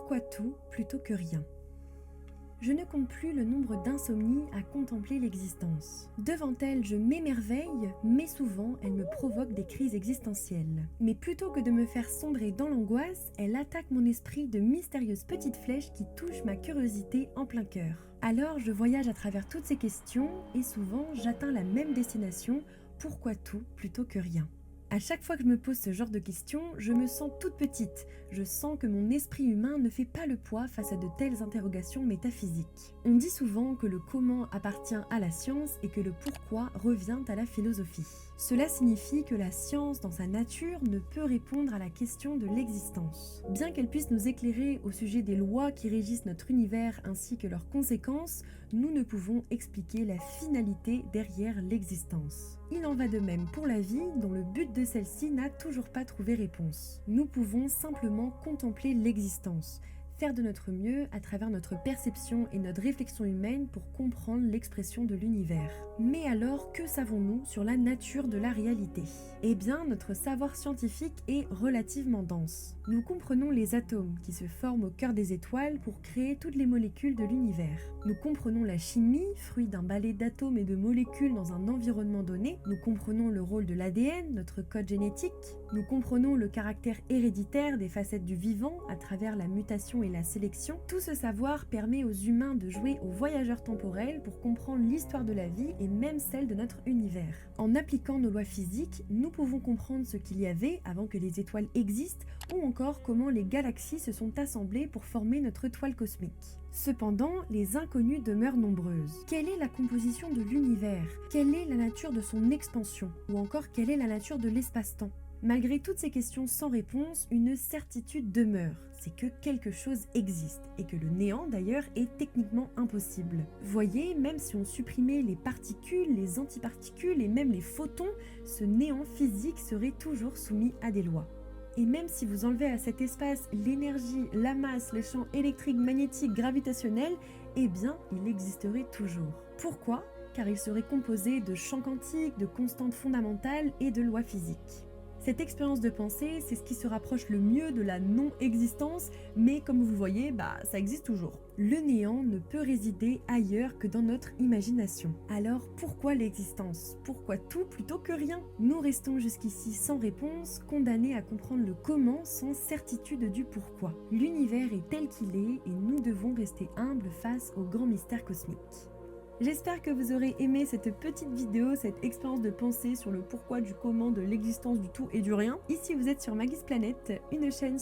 Pourquoi tout plutôt que rien? Je ne compte plus le nombre d'insomnies à contempler l'existence. Devant elle, je m'émerveille, mais souvent, elle me provoque des crises existentielles. Mais plutôt que de me faire sombrer dans l'angoisse, elle attaque mon esprit de mystérieuses petites flèches qui touchent ma curiosité en plein cœur. Alors, je voyage à travers toutes ces questions, et souvent, j'atteins la même destination, pourquoi tout plutôt que rien? À chaque fois que je me pose ce genre de questions, je me sens toute petite. Je sens que mon esprit humain ne fait pas le poids face à de telles interrogations métaphysiques. On dit souvent que le comment appartient à la science et que le pourquoi revient à la philosophie. Cela signifie que la science, dans sa nature, ne peut répondre à la question de l'existence. Bien qu'elle puisse nous éclairer au sujet des lois qui régissent notre univers ainsi que leurs conséquences, nous ne pouvons expliquer la finalité derrière l'existence. Il en va de même pour la vie, dont le but de celle-ci n'a toujours pas trouvé réponse. Nous pouvons simplement contempler l'existence, faire de notre mieux à travers notre perception et notre réflexion humaine pour comprendre l'expression de l'univers. Mais alors, que savons-nous sur la nature de la réalité? Eh bien, notre savoir scientifique est relativement dense. Nous comprenons les atomes qui se forment au cœur des étoiles pour créer toutes les molécules de l'univers. Nous comprenons la chimie, fruit d'un balai d'atomes et de molécules dans un environnement donné. Nous comprenons le rôle de l'ADN, notre code génétique. Nous comprenons le caractère héréditaire des facettes du vivant à travers la mutation et la sélection. Tout ce savoir permet aux humains de jouer aux voyageurs temporels pour comprendre l'histoire de la vie et même celle de notre univers. En appliquant nos lois physiques, nous pouvons comprendre ce qu'il y avait avant que les étoiles existent ou encore comment les galaxies se sont assemblées pour former notre toile cosmique. Cependant, les inconnues demeurent nombreuses. Quelle est la composition de l'univers? Quelle est la nature de son expansion? Ou encore quelle est la nature de l'espace-temps? Malgré toutes ces questions sans réponse, une certitude demeure, c'est que quelque chose existe, et que le néant d'ailleurs est techniquement impossible. Voyez, même si on supprimait les particules, les antiparticules et même les photons, ce néant physique serait toujours soumis à des lois. Et même si vous enlevez à cet espace l'énergie, la masse, les champs électriques, magnétiques, gravitationnels, eh bien, il existerait toujours. Pourquoi? Car il serait composé de champs quantiques, de constantes fondamentales et de lois physiques. Cette expérience de pensée, c'est ce qui se rapproche le mieux de la non-existence, mais comme vous le voyez, ça existe toujours. Le néant ne peut résider ailleurs que dans notre imagination. Alors pourquoi l'existence? Pourquoi tout plutôt que rien? Nous restons jusqu'ici sans réponse, condamnés à comprendre le comment sans certitude du pourquoi. L'univers est tel qu'il est et nous devons rester humbles face au grand mystère cosmique. J'espère que vous aurez aimé cette petite vidéo, cette expérience de pensée sur le pourquoi du comment de l'existence du tout et du rien. Ici vous êtes sur Maggie's Planet, une chaîne